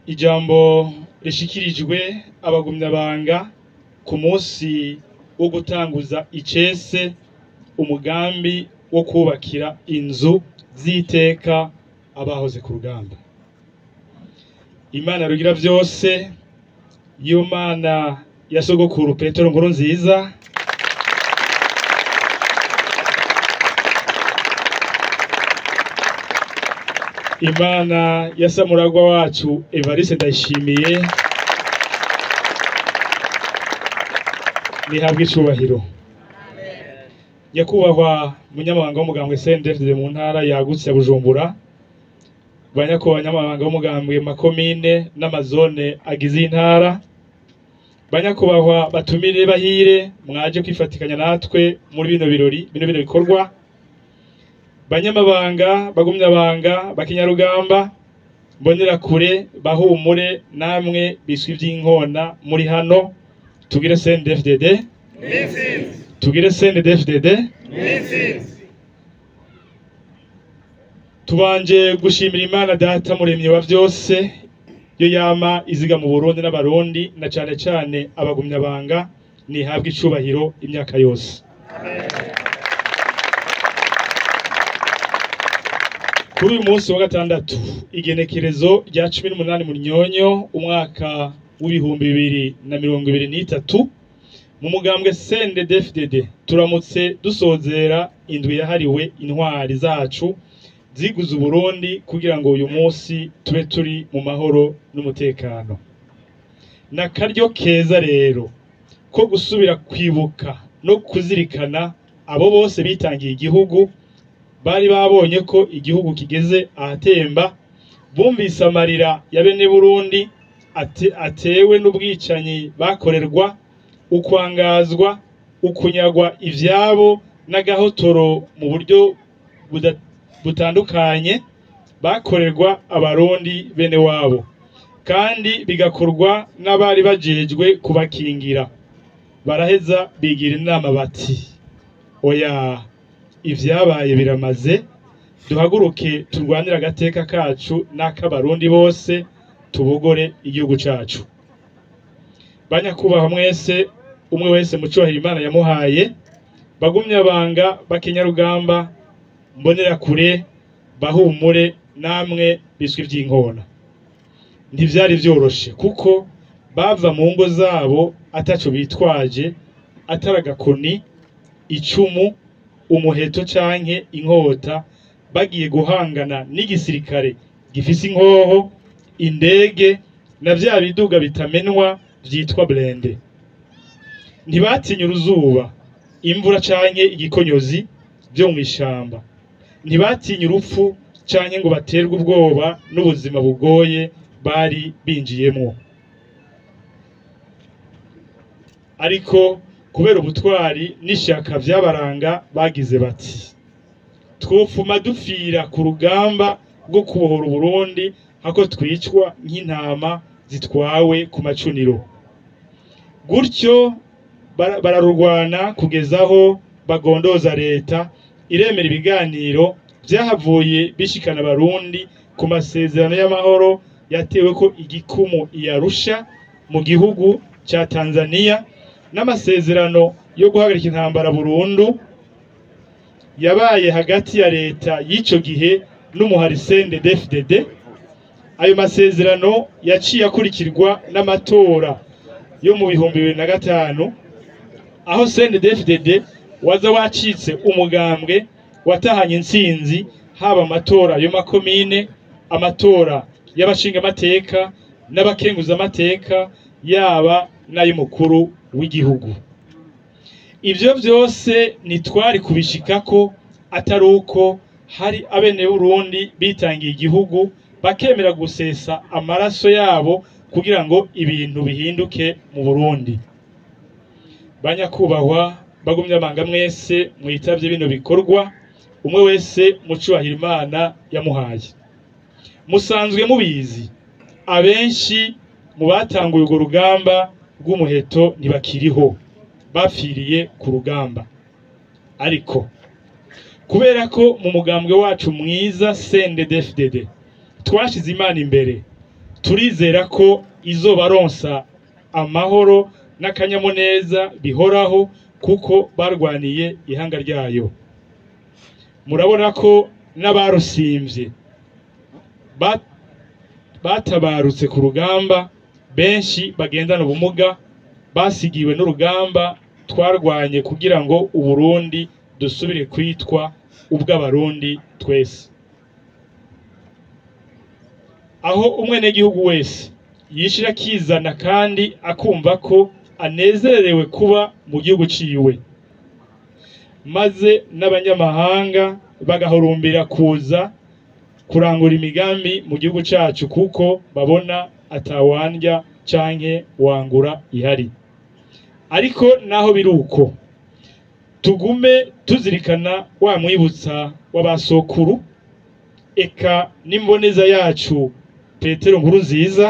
Ijambo rishikirijwe abagumyabanga ku musi wo gutanguza icese umugambi wo kubakira inzu z'iteka abahoze ku rugamba. Imana rugira vyose, iyo Mana ya sogokuru Petero Nkurunziza, Imana ya samuragwa wacu Evariste Ndayishimiye, nihabwe icubahiro. Nyakubahwa munyamabanga w'umugambwe Cndd-Fdd mu ntara yagutse ya Bujumbura, banyakubahwa nyamabanga w'umugambwe makomine n'amazone agize intara, banyakubahwa batumire bahire mwaje kwifatikanya natwe muri bino birori, bino bikorwa, banyamabanga bagumyabanga bakinyarugamba, mbonera kure bahumure namwe biswi by'inkona muri hano, tugire Cndd-Fdd, tugire Cndd-Fdd. Tubanje gushimira Imana Data muremyi wa vyose, yo yama iziga mu Burundi n'abarundi na cane cane abagumyabanga, nihabwe icubahiro imyaka yose. Kuri uyu munsi wa gatandatu igenekerezo rya 18 Munyonyo umwaka w'ibihumbi 2023 mu mugambwe Cndd-Fdd turamutse dusozera indwi yahariwe intwari zacu ziguze Burundi kugira ngo uyu munsi tube turi mu mahoro n'umutekano. Nakaryo keza rero ko gusubira kwibuka no kuzirikana abo bose bitangiye igihugu, bari babonye ko igihugu kigeze ahatemba, bumvise amarira ya bene Burundi atewe n'ubwicanyi bakorerwa, ukwangazwa, ukunyagwa ivyabo n'agahotoro mu buryo butandukanye bakorerwa abarundi bene wabo, kandi bigakorwa n'abari bajejwe kubakingira. Baraheza bigira inama bati, oya, ivyabaye biramaze, duhaguruke turwanira agateka kacu n'akabarundi bose, tubogore igihugu cacu. Banyakubahwa mwese, umwe wese mucubahiro Imana yamuhaye, bagumyabanga bakinyarugamba, mbonera kure bahumure namwe biswi by'inkona. Ntivyari vyoroshe kuko bava mu ngo zabo ataco bitwaje, ataragakoni, icumu, umuheto canke inkota, bagiye guhangana n'igisirikare gifise inkoho, indege na vya biduga bitamenwa vyitwa blende. Ntibatinya uruzuba, imvura canke igikonyozi vyo mw'ishamba. Ntibatinya urupfu canke ngo baterwe ubwoba n'ubuzima bugoye bari binjiyemwo. Ariko kubera ubutwari n'ishaka vyabaranga, bagize bati, twofuma dupfira ku rugamba rwo kubohora Burundi hako twicwa nk'intama zitwawe ku macuniro. Gutyo bararurwana kugezaho bagondoza leta iremera ibiganiro vyahavuye bishikana Barundi ku masezerano y'amahoro yatewe ko igikumu iyarusha mu gihugu ca Tanzania, n'amasezerano yo guhagarika intambara burundu yabaye hagati ya leta y'ico gihe n'umuhari Cndd-Fdd. Ayo masezerano yaciye akurikirwa n'amatora yo mu 2005, aho Cndd-Fdd waza wacitse umugambwe watahanye intsinzi, haba amatora yo makomine, amatora y'abashinga amateka n'abakenguza amateka, yaba n'ay'umukuru w'igihugu. Ivyo vyose nitwari kubishikako atari uko hari abene Burundi bitangiye igihugu, bakemera gusesa amaraso yabo kugira ngo ibintu bihinduke mu Burundi. Banyakubahwa bagumyabanga mwese mwitavye bino bikorwa, umwe wese mucubahiro Imana yamuhaye. Musanzwe mubizi, abenshi mu batanguye urwo rugamba rw'umuheto ntibakiriho, bapfiriye ku rugamba. Ariko kubera ko mu mugambwe wacu mwiza Cndd-Fdd twashize Imana imbere, turizera ko izobaronsa amahoro n'akanyamuneza bihoraho kuko barwaniye ihanga ryayo. Murabona ko n'abarusimvye batabarutse ku rugamba, benshi bagendana ubumuga basigiwe n'urugamba twarwanye kugira ngo Uburundi dusubire kwitwa ubw'abarundi twese. Aho umwenegihugu wese yishira akizana kandi akumva ko anezerewe kuba mu gihugu ciwe, maze n'abanyamahanga bagahurumbira kuza kurangura imigambi mu gihugu cacu kuko babona atawandya canke wangura ihari. Ariko naho biruko, tugume tuzirikana wa mwibutsa w'abasokuru eka n'imboneza yacu Petero Nkurunziza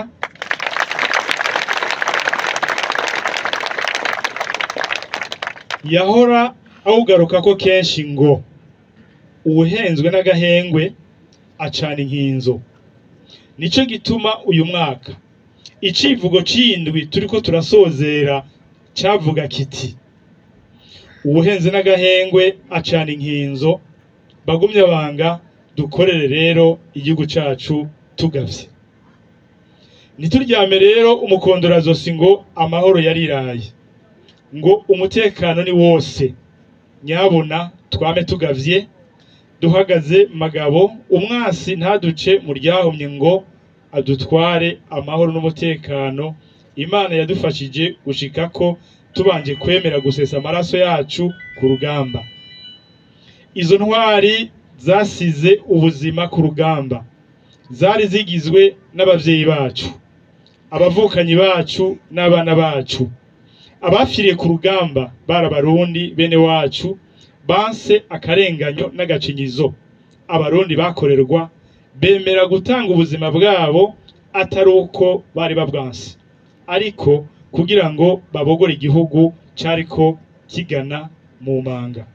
yahora awugaruka ko kenshi ngo uwuhenzwe n'agahengwe acana inkinzo. Nico gituma uyu mwaka icivugo c'indwi turiko turasozera cavuga kiti uwuhenze n'agahengwe acana inkinzo. Bagumye banga dukorere rero igihugu cacu tugavye. Nituryame rero umukondorazosi ngo amahoro yariraye, ngo umutekano ni wose. Nyabona twame tugavye duhagaze magabo, umwasi ntaduce mu ryahumye ngo adutware amahoro n'umutekano Imana yadufashije gushikako tubanje kwemera gusesa amaraso yacu ku rugamba. Izo ntwari zasize ubuzima ku rugamba zari zigizwe n'abavyeyi bacu, abavukanyi bacu n'abana bacu. Abafiriye ku rugamba barabarundi bene wacu banse akarenganyo n'agacinyizo abarundi bakorerwa, bemera gutanga ubuzima bwabo atari uko bari babwanse, ariko kugira ngo babogore igihugu cariko kigana mu manga.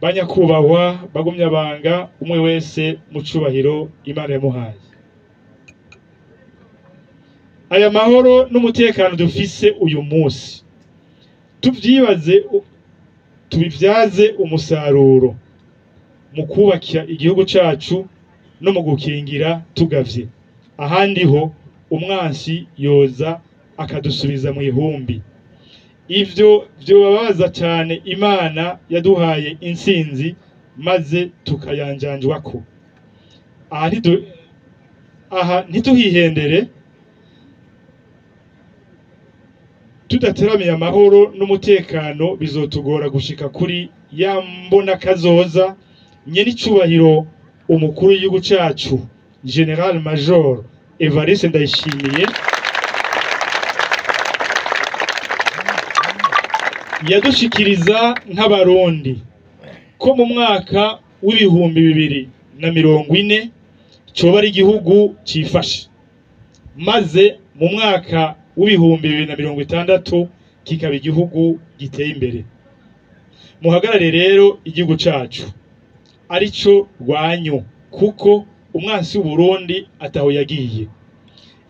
Banyakubahwa bagumya banga, umwe wese mu cubahiro Imana yamuhaye. Aya mahoro n'umutekano dufise uyu munsi tuvyibaze, tubivyaze umusaruro mu kubakira igihugu cacu no mu gukingira tugavye. Ahandi ho umwansi yoza akadusubiza mu ihumbi. Ivyo vyobabaza cyane Imana yaduhaye insinzi maze tukayanjanjwako. Aha ntituhihendere, tudateramiye amahoro n'umutekano bizotugora gushika kuri ya mbona kazoza nyenicubahiro umukuru w'igihugu cacu General Major Evariste Ndayishimiye yadushikiriza nk'abarundi ko mu mwaka w'ibihumbi 2040 coba ari igihugu cifashe, maze mu mwaka w'ibihumbi 2060 kikaba igihugu giteye imbere. Muhagarare rero igihugu cacu arico rwanyu, kuko umwansi w'Uburundi ataho yagiye.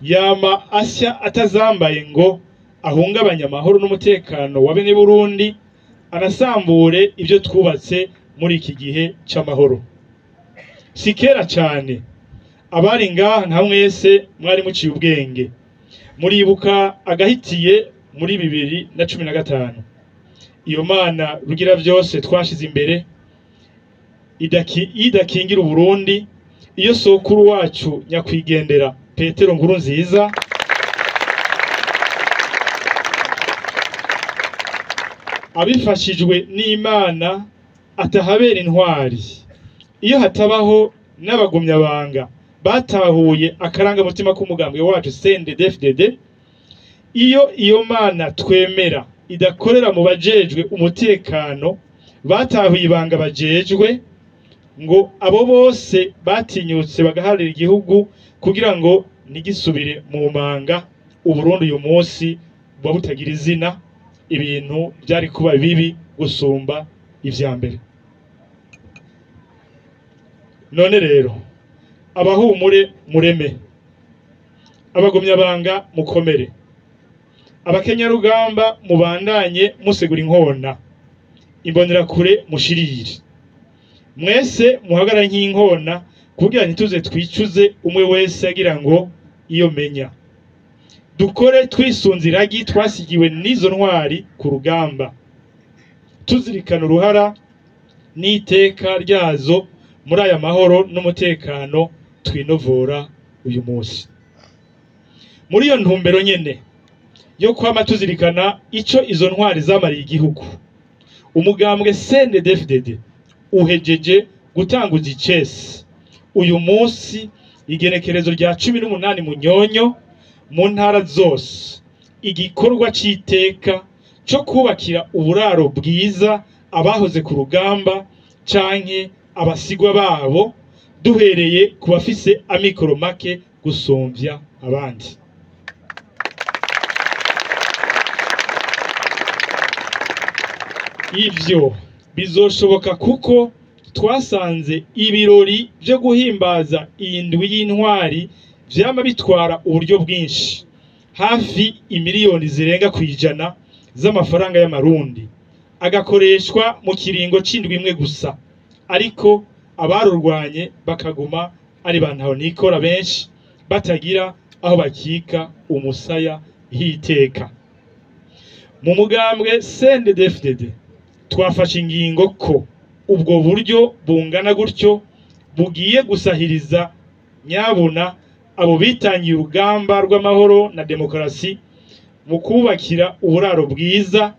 Yama asya atazambaye ngo ahungabanya amahoro n'umutekano wa bene Burundi, anasambure ibyo twubatse muri iki gihe c'amahoro. Sikera cyane abari ngaha nka mwese mwari muciye ubwenge, muribuka agahitiye muri 2015. Iyo Mana rugira byose twashize imbere idakingira Uburundi, iyo sokuru wacu nyakwigendera Petero Nkurunziza abifashijwe n'Imana atahabera intwari, iyo hatabaho n'abagumya banga batahuye akaranga mutima k'umugambi wacu Cndd-Fdd, iyo Mana twemera idakorera mu bajejwe umutekano batahuye ibanga bajejwe, ngo abo bose batinyutse bagaharira igihugu kugira ngo nigisubire mu manga, Uburundi uyu munsi buba butagira izina, ibintu byari kuba bibi gusumba ivya mbere. None rero abahumure mureme, abagumyabanga mukomere, abakenyarugamba mubandanye musegura inkona, imbonerakure mushirire, mwese muhagarara nk'inkona kugira ntituze twicuze umwe wese agira ngo iyo menya. Dukore twisunze iragi twasigiwe n'izo ntwari ku rugamba, tuzirikana uruhara n'iteka ryazo muri aya mahoro n'umutekano twinovora uyu munsi. Muri iyo ntumbero nyene yo kwama tuzirikana ico izo ntwari zamariye igihugu, umugambwe Cndd-Fdd uhejeje gutanguza icese uyu munsi igenekerezo rya 18 Munyonyo mu ntara zose, igikorwa c'iteka cyo kubakira uburaro bwiza abahoze ku rugamba canke abasigwa babo, duhereye ku bafise amikoro make gusomvya abandi. Ivyo bizoshoboka kuko twasanze ibirori byo guhimbaza indwi y'intwari vyama bitwara uburyo bwinshi, hafi imiliyoni zirenga kwijana z'amafaranga y'amarundi, agakoreshwa mu kiringo c'indwi imwe gusa, ariko abarurwanye bakaguma ari bantaho nikora benshi batagira aho bakika umusaya hiteka. Mu mugambwe Cndd-Fdd twafashe ingingo ko ubwo buryo bungana gutyo bugiye gusahiriza nyabuna abo bitangiye urugamba rw'amahoro na demokarasi mu kubakira uburaro bwiza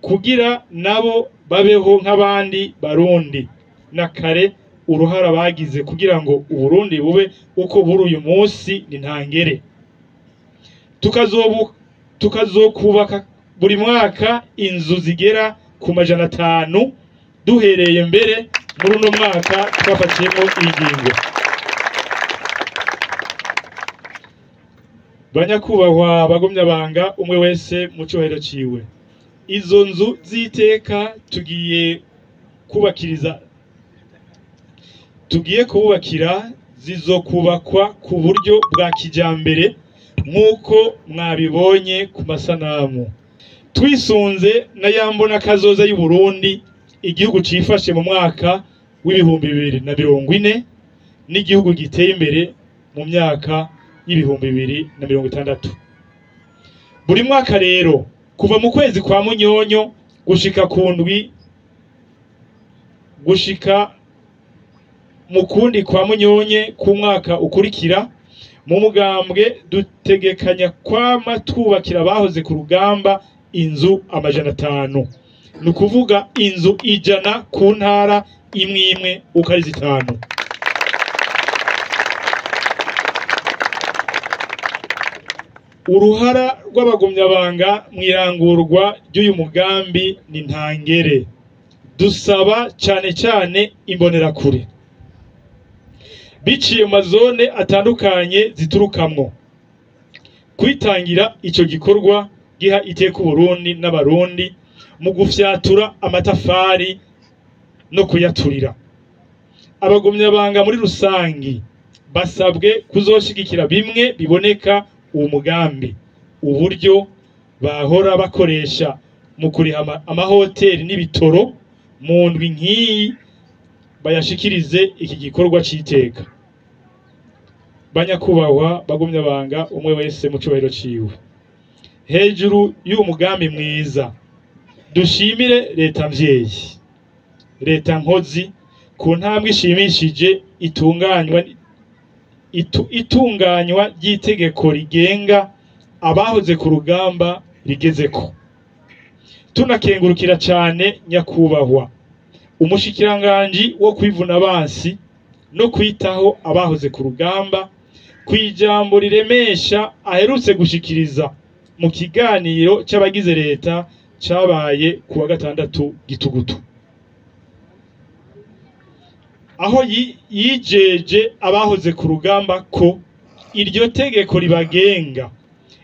kugira nabo babeho nk'abandi barundi, na kare uruhara bagize kugira ngo Uburundi bube uko buri uyu munsi ni ntangere. Tukazokubaka buri mwaka inzu zigera ku 500 duhereye mbere muri uno mwaka twafatiyemo ingingo. Banyakubahwa bagumyabanga umwe wese mu cyubahiro ciwe, izo nzu z'iteka tugiye kubakira zizokubakwa ku buryo bwa kijambere nk'uko mwabibonye ku masanamu, twisunze na yambona kazoza y'u Burundi igihugu cifashe mu mwaka w'ibihumbi 2040 n'igihugu giteye imbere mu myaka y'ibihumbi 2060. Buri mwaka rero kuva mu kwezi kwa Munyonyo gushika kundwi gushika mu kundi kwa Munyonye ku mwaka ukurikira, mu mugambwe dutegekanya kwama twubakira bahoze ku rugamba inzu 500, nukuvuga inzu 100 ku ntara imwe imwe uko ari 5. Uruhara rw'abagumyabanga mwirangurwa ry'uyu mugambi ni ntangere. Dusaba cyane cyane imbonerakure biciye mu mazone atandukanye ziturukamwo kwitangira ico gikorwa giha iteka Uburundi n'abarundi mu gufyatura amatafari no kuyaturira. Abagumyabanga muri rusangi basabwe kuzoshigikira bimwe biboneka uwo mugambi, uburyo bahora bakoresha mu kuriha amahoteli n'ibitoro mu ndwi nk'iyi bayashikirize iki gikorwa c'iteka. Banyakubahwa bagumyabanga umwe wese mu cyubahiro ciwe, hejuru y'uwo mugambi mwiza dushimire leta mvyeyi, leta nkozi ku ntambwe ishimishije itunganywa ry'itegeko rigenga abahoze ku rugamba rigezeko. Tunakengurukira cyane nyakubahwa umushikiranganji wo kwivuna abansi no kwitaho abahoze ku rugamba kwijambo riremesha aherutse gushikiriza mu kiganiro c'abagize leta cabaye ku wa 6 Gitugutu, aho yijeje abahoze ku rugamba ko iryo tegeko ribagenga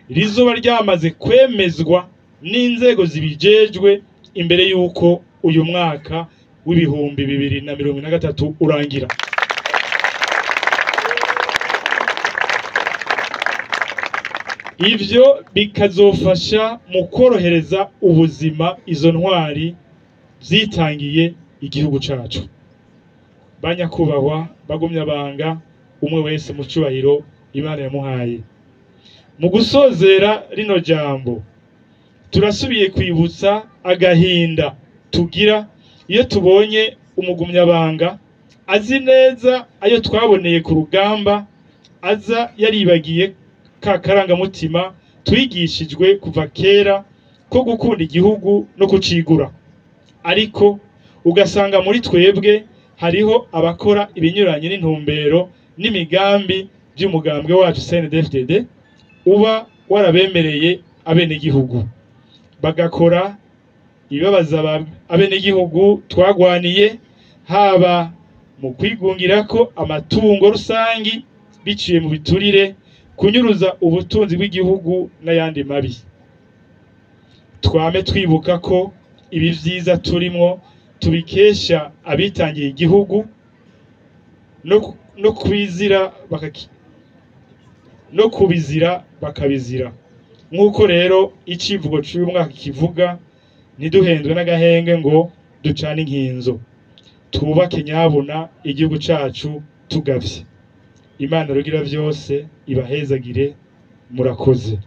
rizoba ryamaze kwemezwa n'inzego zibijejwe imbere yuko uyu mwaka w'ibihumbi 2023 urangira. ivyo bikazofasha mu korohereza ubuzima izo ntwari zitangiye igihugu cacu. Banyakubahwa bagumya banga, umwe wese mu cyubahiro Imana yamuhaye. Mu gusozera rino jambo turasubiye kwibutsa agahinda tugira iyo tubonye umugumyabanga azi neza ayo twaboneye ku rugamba, aza yaribagiye ka karangamutima twigishijwe kuva kera ko gukunda igihugu no kucigura. Ariko ugasanga muri twebwe hariho abakora ibinyuranye n'intumbero n'imigambi by'umugambwe wacu Cndd-Fdd uba warabemereye abenegihugu, bagakora ibibabaza abenegihugu twagwaniye, haba mu kwigungira ko amatungo rusangi biciye mu biturire, kunyuruza ubutunzi bw'igihugu n'ayandi mabi. Twame twibuka ko ibi vyiza turimwo tubikesha abitangiye igihugu no kubizira bakabizira. Nk'uko rero icivugo cy'uyu mwaka kivuga, ntiduhendwe n'agahenge ngo ducane inkinzo, twubake nyabuna igihugu cacu tugavye. Imana rugira vyose ibahezagire, murakoze.